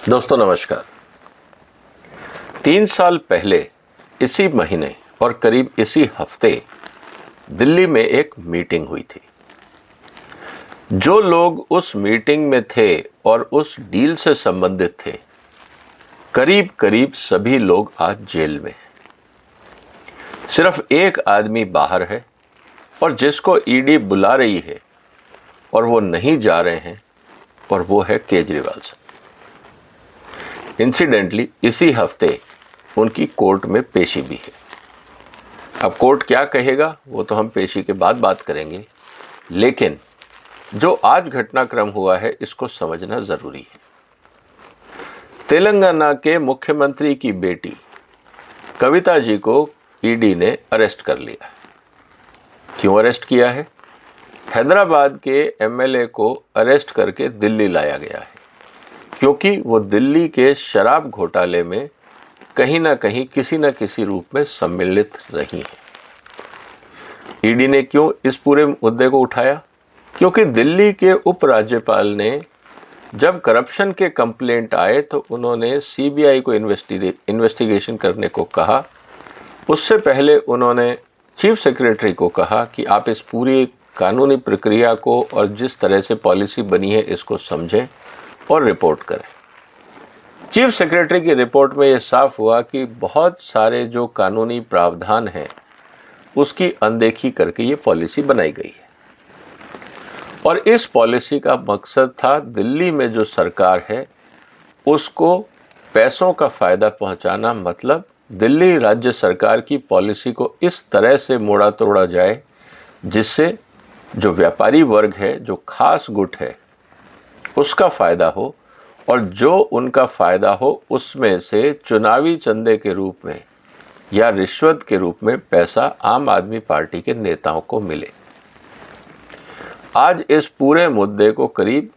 दोस्तों नमस्कार। 3 साल पहले इसी महीने और करीब इसी हफ्ते दिल्ली में एक मीटिंग हुई थी। जो लोग उस मीटिंग में थे और उस डील से संबंधित थे, करीब करीब सभी लोग आज जेल में हैं। सिर्फ एक आदमी बाहर है और जिसको ईडी बुला रही है और वो नहीं जा रहे हैं, और वो है केजरीवाल साहब। इंसिडेंटली इसी हफ्ते उनकी कोर्ट में पेशी भी है। अब कोर्ट क्या कहेगा वो तो हम पेशी के बाद बात करेंगे, लेकिन जो आज घटनाक्रम हुआ है इसको समझना ज़रूरी है। तेलंगाना के मुख्यमंत्री की बेटी कविता जी को ईडी ने अरेस्ट कर लिया है। क्यों अरेस्ट किया है? हैदराबाद के एमएलए को अरेस्ट करके दिल्ली लाया गया है, क्योंकि वो दिल्ली के शराब घोटाले में कहीं ना कहीं किसी न किसी रूप में सम्मिलित रही हैं। ईडी ने क्यों इस पूरे मुद्दे को उठाया? क्योंकि दिल्ली के उपराज्यपाल ने जब करप्शन के कंप्लेंट आए तो उन्होंने सीबीआई को इन्वेस्टिगेशन करने को कहा। उससे पहले उन्होंने चीफ सेक्रेटरी को कहा कि आप इस पूरी कानूनी प्रक्रिया को और जिस तरह से पॉलिसी बनी है इसको समझें और रिपोर्ट करें। चीफ सेक्रेटरी की रिपोर्ट में यह साफ हुआ कि बहुत सारे जो कानूनी प्रावधान हैं उसकी अनदेखी करके ये पॉलिसी बनाई गई है। और इस पॉलिसी का मकसद था दिल्ली में जो सरकार है उसको पैसों का फ़ायदा पहुंचाना। मतलब दिल्ली राज्य सरकार की पॉलिसी को इस तरह से मोड़ा तोड़ा जाए जिससे जो व्यापारी वर्ग है, जो खास गुट है, उसका फ़ायदा हो, और जो उनका फ़ायदा हो उसमें से चुनावी चंदे के रूप में या रिश्वत के रूप में पैसा आम आदमी पार्टी के नेताओं को मिले। आज इस पूरे मुद्दे को करीब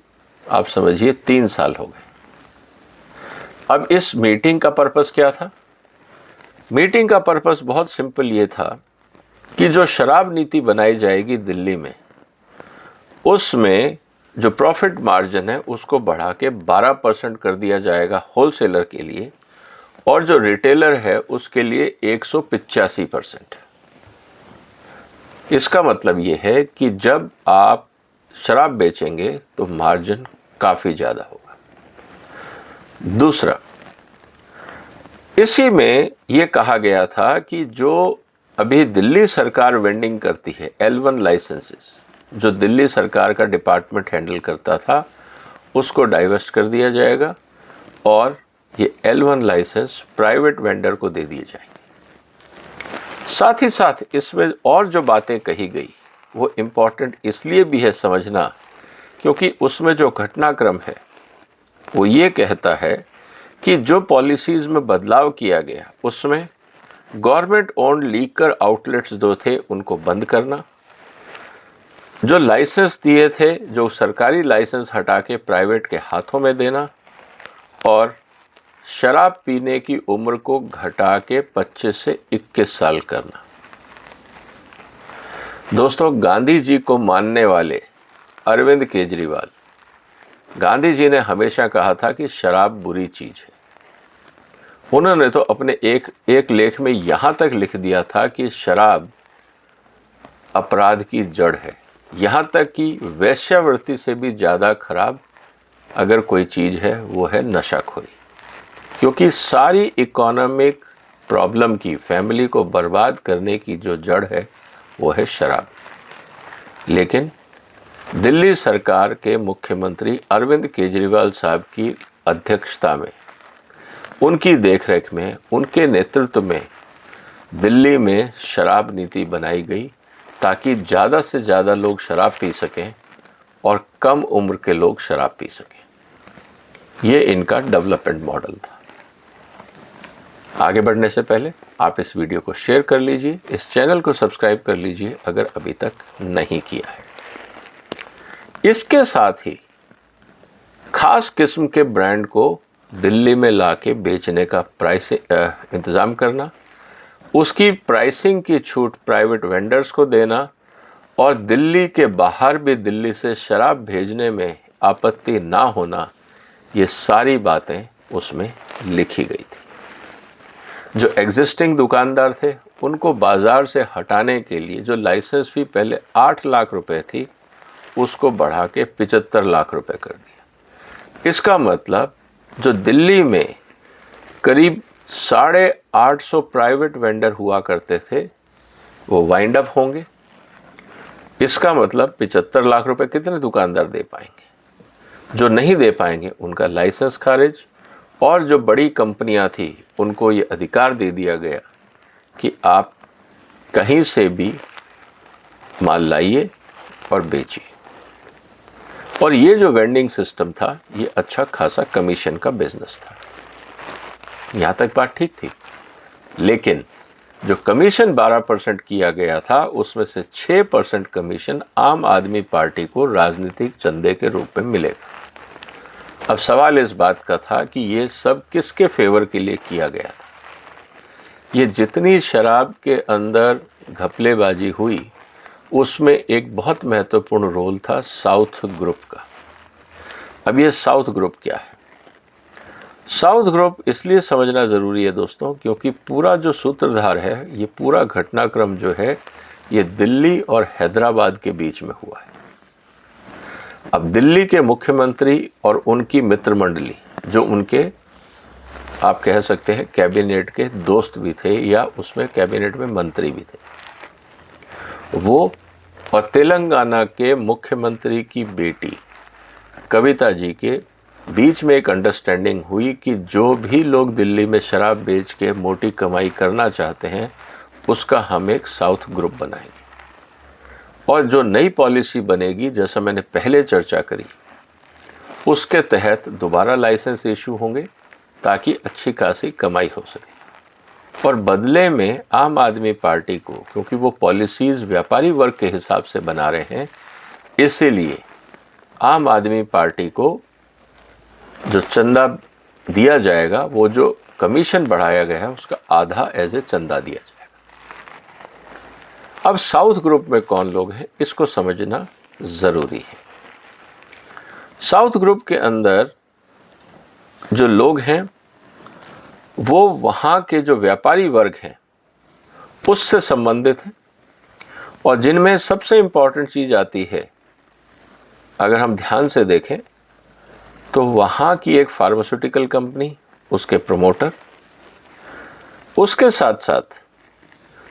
आप समझिए 3 साल हो गए। अब इस मीटिंग का पर्पस क्या था? मीटिंग का पर्पस बहुत सिंपल ये था कि जो शराब नीति बनाई जाएगी दिल्ली में, उसमें जो प्रॉफिट मार्जिन है उसको बढ़ा के 12% कर दिया जाएगा होलसेलर के लिए, और जो रिटेलर है उसके लिए 185%। इसका मतलब ये है कि जब आप शराब बेचेंगे तो मार्जिन काफ़ी ज़्यादा होगा। दूसरा, इसी में ये कहा गया था कि जो अभी दिल्ली सरकार वेंडिंग करती है, L1 लाइसेंसेस, जो दिल्ली सरकार का डिपार्टमेंट हैंडल करता था, उसको डाइवर्स्ट कर दिया जाएगा और ये L1 लाइसेंस प्राइवेट वेंडर को दे दिए जाएंगे। साथ ही साथ इसमें और जो बातें कही गई वो इम्पॉर्टेंट इसलिए भी है समझना, क्योंकि उसमें जो घटनाक्रम है वो ये कहता है कि जो पॉलिसीज़ में बदलाव किया गया उसमें गवर्नमेंट ओन्ड लीकर आउटलेट्स जो थे उनको बंद करना, जो लाइसेंस दिए थे जो सरकारी लाइसेंस हटा के प्राइवेट के हाथों में देना, और शराब पीने की उम्र को घटा के 25 से 21 साल करना। दोस्तों, गांधी जी को मानने वाले अरविंद केजरीवाल, गांधी जी ने हमेशा कहा था कि शराब बुरी चीज़ है। उन्होंने तो अपने एक लेख में यहाँ तक लिख दिया था कि शराब अपराध की जड़ है। यहाँ तक कि वेश्यावृत्ति से भी ज़्यादा खराब अगर कोई चीज़ है वो है नशाखोरी, क्योंकि सारी इकोनॉमिक प्रॉब्लम की, फैमिली को बर्बाद करने की जो जड़ है वो है शराब। लेकिन दिल्ली सरकार के मुख्यमंत्री अरविंद केजरीवाल साहब की अध्यक्षता में, उनकी देखरेख में, उनके नेतृत्व में दिल्ली में शराब नीति बनाई गई ताकि ज़्यादा से ज़्यादा लोग शराब पी सकें और कम उम्र के लोग शराब पी सकें। ये इनका डेवलपमेंट मॉडल था। आगे बढ़ने से पहले आप इस वीडियो को शेयर कर लीजिए, इस चैनल को सब्सक्राइब कर लीजिए अगर अभी तक नहीं किया है। इसके साथ ही खास किस्म के ब्रांड को दिल्ली में लाके बेचने का इंतज़ाम करना, उसकी प्राइसिंग की छूट प्राइवेट वेंडर्स को देना, और दिल्ली के बाहर भी दिल्ली से शराब भेजने में आपत्ति ना होना, ये सारी बातें उसमें लिखी गई थी। जो एग्जिस्टिंग दुकानदार थे उनको बाज़ार से हटाने के लिए जो लाइसेंस फी पहले 8 लाख रुपए थी उसको बढ़ा के 75 लाख रुपए कर दिया। इसका मतलब जो दिल्ली में करीब 850 प्राइवेट वेंडर हुआ करते थे वो वाइंड अप होंगे। इसका मतलब 75 लाख रुपए कितने दुकानदार दे पाएंगे? जो नहीं दे पाएंगे उनका लाइसेंस खारिज, और जो बड़ी कंपनियां थी उनको ये अधिकार दे दिया गया कि आप कहीं से भी माल लाइए और बेचिए। और ये जो वेंडिंग सिस्टम था ये अच्छा खासा कमीशन का बिजनेस था। यहाँ तक बात ठीक थी, लेकिन जो कमीशन 12% किया गया था उसमें से 6% कमीशन आम आदमी पार्टी को राजनीतिक चंदे के रूप में मिलेगा। अब सवाल इस बात का था कि ये सब किसके फेवर के लिए किया गया था? ये जितनी शराब के अंदर घपलेबाजी हुई उसमें एक बहुत महत्वपूर्ण रोल था साउथ ग्रुप का। अब ये साउथ ग्रुप क्या है? साउथ ग्रुप इसलिए समझना ज़रूरी है दोस्तों क्योंकि पूरा जो सूत्रधार है, ये पूरा घटनाक्रम जो है ये दिल्ली और हैदराबाद के बीच में हुआ है। अब दिल्ली के मुख्यमंत्री और उनकी मित्र मंडली जो उनके आप कह सकते हैं कैबिनेट के दोस्त भी थे या उसमें कैबिनेट में मंत्री भी थे, वो और तेलंगाना के मुख्यमंत्री की बेटी कविता जी के बीच में एक अंडरस्टैंडिंग हुई कि जो भी लोग दिल्ली में शराब बेच के मोटी कमाई करना चाहते हैं उसका हम एक साउथ ग्रुप बनाएंगे, और जो नई पॉलिसी बनेगी जैसा मैंने पहले चर्चा करी उसके तहत दोबारा लाइसेंस इशू होंगे ताकि अच्छी खासी कमाई हो सके। और बदले में आम आदमी पार्टी को, क्योंकि वो पॉलिसीज़ व्यापारी वर्ग के हिसाब से बना रहे हैं, इसीलिए आम आदमी पार्टी को जो चंदा दिया जाएगा, वो जो कमीशन बढ़ाया गया है उसका आधा एज ए चंदा दिया जाएगा। अब साउथ ग्रुप में कौन लोग हैं इसको समझना ज़रूरी है। साउथ ग्रुप के अंदर जो लोग हैं वो वहाँ के जो व्यापारी वर्ग हैं उससे संबंधित हैं, और जिनमें सबसे इम्पॉर्टेंट चीज़ आती है, अगर हम ध्यान से देखें तो वहाँ की एक फार्मास्यूटिकल कंपनी, उसके प्रमोटर, उसके साथ साथ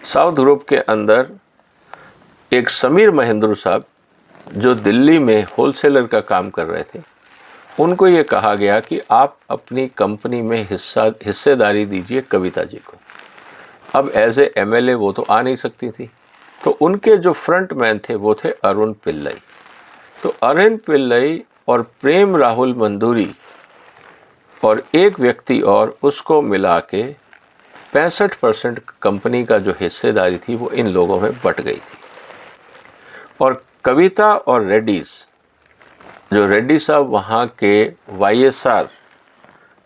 साउथ ग्रुप के अंदर एक समीर महेंद्र साहब जो दिल्ली में होलसेलर का काम कर रहे थे, उनको ये कहा गया कि आप अपनी कंपनी में हिस्सेदारी दीजिए कविता जी को। अब एज ए एमएलए वो तो आ नहीं सकती थी, तो उनके जो फ्रंट मैन थे वो थे अरुण पिल्लई। तो अरुण पिल्लई और प्रेम राहुल मंदूरी और एक व्यक्ति और उसको मिला के 65% कंपनी का जो हिस्सेदारी थी वो इन लोगों में बट गई थी। और कविता और रेड्डीज, जो रेड्डी साहब वहाँ के वाईएसआर,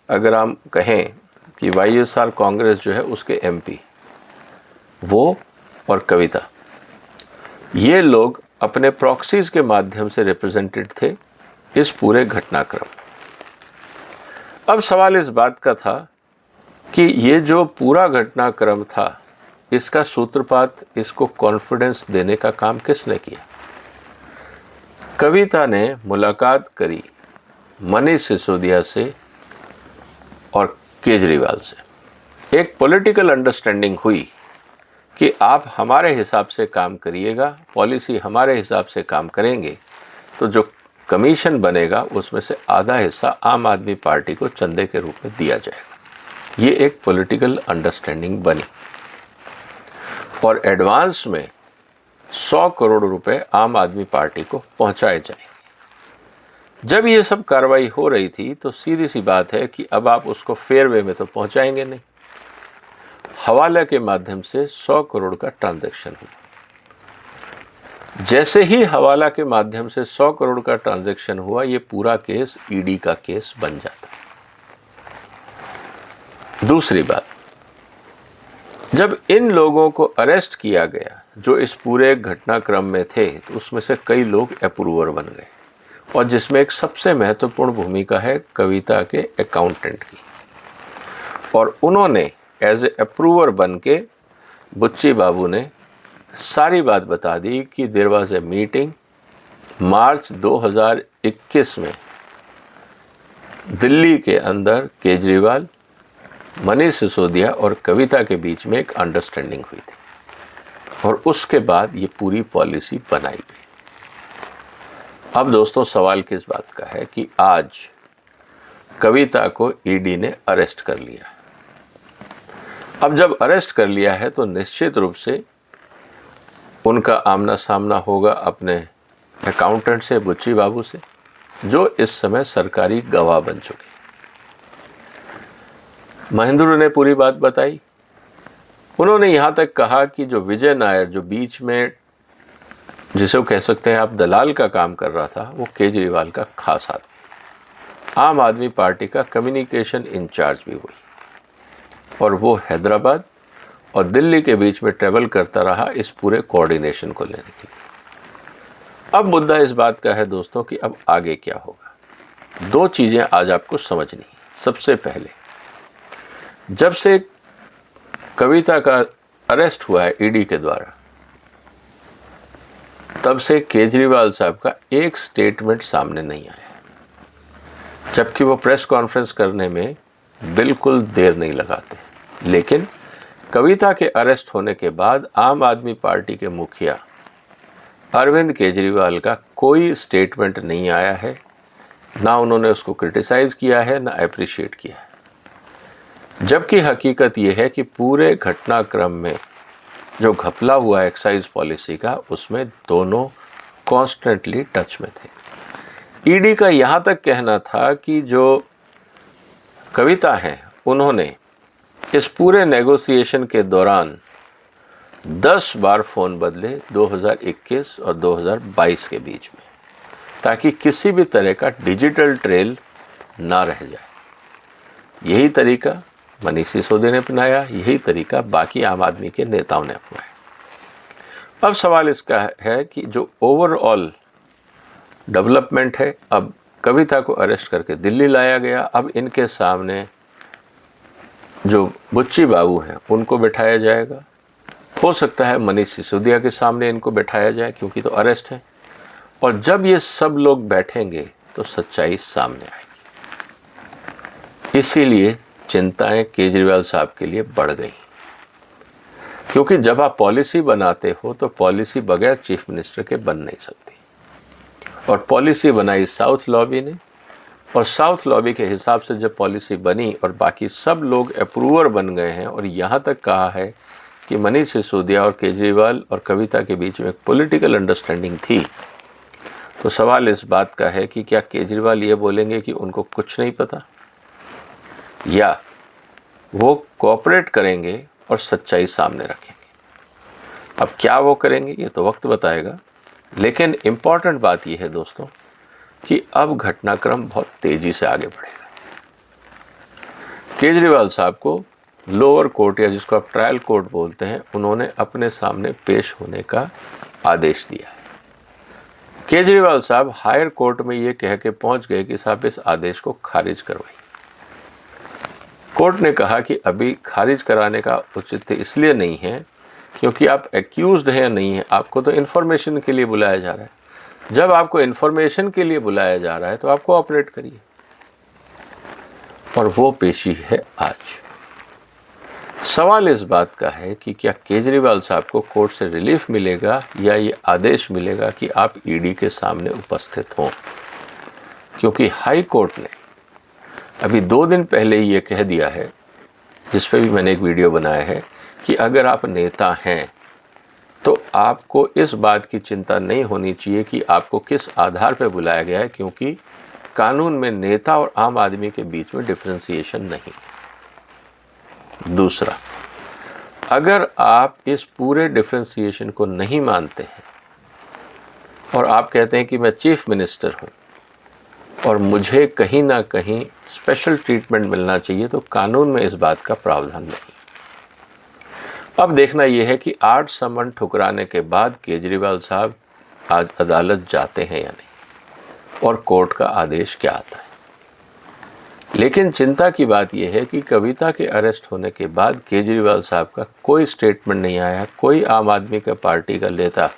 अगर हम कहें कि वाईएसआर कांग्रेस जो है उसके एमपी, वो और कविता, ये लोग अपने प्रॉक्सीज के माध्यम से रिप्रेजेंटेड थे इस पूरे घटनाक्रम। अब सवाल इस बात का था कि ये जो पूरा घटनाक्रम था इसका सूत्रपात, इसको कॉन्फिडेंस देने का काम किसने किया? कविता ने मुलाकात करी मनीष सिसोदिया से और केजरीवाल से। एक पॉलिटिकल अंडरस्टैंडिंग हुई कि आप हमारे हिसाब से काम करिएगा, पॉलिसी हमारे हिसाब से काम करेंगे, तो जो कमीशन बनेगा उसमें से आधा हिस्सा आम आदमी पार्टी को चंदे के रूप में दिया जाएगा। ये एक पॉलिटिकल अंडरस्टैंडिंग बनी और एडवांस में 100 करोड़ रुपए आम आदमी पार्टी को पहुंचाए जाएंगे। जब ये सब कार्रवाई हो रही थी तो सीधी सी बात है कि अब आप उसको फेयर वे में तो पहुंचाएंगे नहीं। हवाला के माध्यम से 100 करोड़ का ट्रांजैक्शन हुआ। जैसे ही हवाला के माध्यम से 100 करोड़ का ट्रांजैक्शन हुआ, ये पूरा केस ईडी का केस बन जाता। दूसरी बात, जब इन लोगों को अरेस्ट किया गया जो इस पूरे घटनाक्रम में थे, तो उसमें से कई लोग अप्रूवर बन गए। और जिसमें एक सबसे महत्वपूर्ण भूमिका है कविता के अकाउंटेंट की। और उन्होंने एज ए अप्रूवर बन के बुच्ची बाबू ने सारी बात बता दी कि देयर वाज ए मीटिंग मार्च 2021 में दिल्ली के अंदर केजरीवाल, मनीष सिसोदिया और कविता के बीच में एक अंडरस्टैंडिंग हुई थी और उसके बाद ये पूरी पॉलिसी बनाई गई। अब दोस्तों सवाल किस बात का है कि आज कविता को ईडी ने अरेस्ट कर लिया। अब जब अरेस्ट कर लिया है तो निश्चित रूप से उनका आमना सामना होगा अपने अकाउंटेंट से, बुच्ची बाबू से, जो इस समय सरकारी गवाह बन चुके। महेंद्र ने पूरी बात बताई। उन्होंने यहाँ तक कहा कि जो विजय नायर, जो बीच में जिसे वो कह सकते हैं आप दलाल का काम कर रहा था, वो केजरीवाल का खास आदमी, आम आदमी पार्टी का कम्युनिकेशन इंचार्ज भी हुई और वो हैदराबाद और दिल्ली के बीच में ट्रेवल करता रहा इस पूरे कोऑर्डिनेशन को लेने के लिए। अब मुद्दा इस बात का है दोस्तों कि अब आगे क्या होगा। दो चीज़ें आज आपको समझनी है। सबसे पहले, जब से कविता का अरेस्ट हुआ है ईडी के द्वारा, तब से केजरीवाल साहब का एक स्टेटमेंट सामने नहीं आया, जबकि वो प्रेस कॉन्फ्रेंस करने में बिल्कुल देर नहीं लगाते। लेकिन कविता के अरेस्ट होने के बाद आम आदमी पार्टी के मुखिया अरविंद केजरीवाल का कोई स्टेटमेंट नहीं आया है, ना उन्होंने उसको क्रिटिसाइज़ किया है, ना अप्रिशिएट किया है। जबकि हकीकत ये है कि पूरे घटनाक्रम में जो घपला हुआ एक्साइज पॉलिसी का, उसमें दोनों कॉन्स्टेंटली टच में थे। ईडी का यहाँ तक कहना था कि जो कविता हैं उन्होंने इस पूरे नेगोशिएशन के दौरान 10 बार फ़ोन बदले 2021 और 2022 के बीच में, ताकि किसी भी तरह का डिजिटल ट्रेल ना रह जाए। यही तरीका मनीष सिसोदिया ने अपनाया, यही तरीका बाकी आम आदमी के नेताओं ने अपनाया। अब सवाल इसका है कि जो ओवरऑल डेवलपमेंट है, अब कविता को अरेस्ट करके दिल्ली लाया गया, अब इनके सामने जो बुच्ची बाबू हैं उनको बिठाया जाएगा। हो सकता है मनीष सिसोदिया के सामने इनको बैठाया जाए क्योंकि तो अरेस्ट है, और जब ये सब लोग बैठेंगे तो सच्चाई सामने आएगी। इसीलिए चिंताएं केजरीवाल साहब के लिए बढ़ गई, क्योंकि जब आप पॉलिसी बनाते हो तो पॉलिसी बगैर चीफ मिनिस्टर के बन नहीं सकती, और पॉलिसी बनाई साउथ लॉबी ने, और साउथ लॉबी के हिसाब से जब पॉलिसी बनी और बाकी सब लोग अप्रूवर बन गए हैं, और यहाँ तक कहा है कि मनीष सिसोदिया और केजरीवाल और कविता के बीच में एक पॉलिटिकल अंडरस्टैंडिंग थी, तो सवाल इस बात का है कि क्या केजरीवाल ये बोलेंगे कि उनको कुछ नहीं पता, या वो कोऑपरेट करेंगे और सच्चाई सामने रखेंगे। अब क्या वो करेंगे ये तो वक्त बताएगा, लेकिन इम्पॉर्टेंट बात ये है दोस्तों कि अब घटनाक्रम बहुत तेज़ी से आगे बढ़ेगा। केजरीवाल साहब को लोअर कोर्ट, या जिसको आप ट्रायल कोर्ट बोलते हैं, उन्होंने अपने सामने पेश होने का आदेश दिया है। केजरीवाल साहब हायर कोर्ट में ये कह के पहुंच गए कि साहब इस आदेश को खारिज करवाइए। कोर्ट ने कहा कि अभी खारिज कराने का औचित्य इसलिए नहीं है क्योंकि आप एक्यूज्ड हैं या नहीं है, आपको तो इन्फॉर्मेशन के लिए बुलाया जा रहा है। जब आपको इन्फॉर्मेशन के लिए बुलाया जा रहा है तो आप कोऑपरेट करिए, और वो पेशी है आज। सवाल इस बात का है कि क्या केजरीवाल साहब को कोर्ट से रिलीफ मिलेगा या ये आदेश मिलेगा कि आप ईडी के सामने उपस्थित हों, क्योंकि हाई कोर्ट ने अभी 2 दिन पहले ये कह दिया है, जिस पे भी मैंने एक वीडियो बनाया है, कि अगर आप नेता हैं तो आपको इस बात की चिंता नहीं होनी चाहिए कि आपको किस आधार पर बुलाया गया है, क्योंकि कानून में नेता और आम आदमी के बीच में डिफरेंशिएशन नहीं। दूसरा, अगर आप इस पूरे डिफरेंशिएशन को नहीं मानते हैं और आप कहते हैं कि मैं चीफ मिनिस्टर हूं और मुझे कहीं ना कहीं स्पेशल ट्रीटमेंट मिलना चाहिए, तो कानून में इस बात का प्रावधान नहीं। अब देखना यह है कि 8 समन ठुकराने के बाद केजरीवाल साहब आज अदालत जाते हैं या नहीं। और कोर्ट का आदेश क्या आता है। लेकिन चिंता की बात यह है कि कविता के अरेस्ट होने के बाद केजरीवाल साहब का कोई स्टेटमेंट नहीं आया, कोई आम आदमी का पार्टी का नेता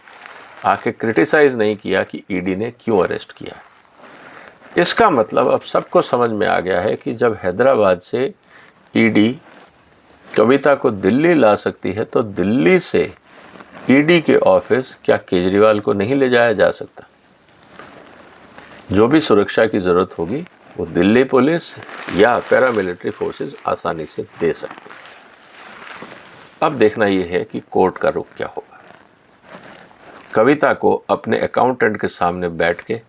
आके क्रिटिसाइज नहीं किया कि ईडी ने क्यों अरेस्ट किया। इसका मतलब अब सबको समझ में आ गया है कि जब हैदराबाद से ईडी कविता को दिल्ली ला सकती है तो दिल्ली से ईडी के ऑफिस क्या केजरीवाल को नहीं ले जाया जा सकता। जो भी सुरक्षा की ज़रूरत होगी वो दिल्ली पुलिस या पैरामिलिट्री फोर्सेस आसानी से दे सकते हैं। अब देखना ये है कि कोर्ट का रुख क्या होगा। कविता को अपने अकाउंटेंट के सामने बैठ के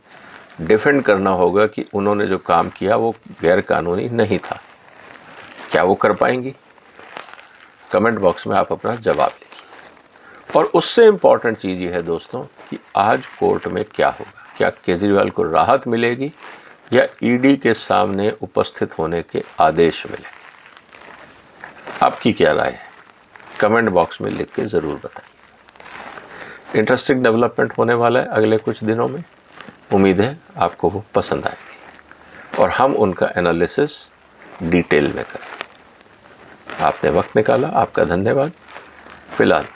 डिफेंड करना होगा कि उन्होंने जो काम किया वो गैर कानूनी नहीं था। क्या वो कर पाएंगी? कमेंट बॉक्स में आप अपना जवाब लिखिए। और उससे इम्पॉर्टेंट चीज़ ये है दोस्तों कि आज कोर्ट में क्या होगा। क्या केजरीवाल को राहत मिलेगी या ईडी के सामने उपस्थित होने के आदेश मिले? आपकी क्या राय है? कमेंट बॉक्स में लिख के ज़रूर बताइए। इंटरेस्टिंग डेवलपमेंट होने वाला है अगले कुछ दिनों में। उम्मीद है आपको वो पसंद आएगी और हम उनका एनालिसिस डिटेल में करें। आपने वक्त निकाला, आपका धन्यवाद। फिलहाल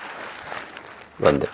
वंदे।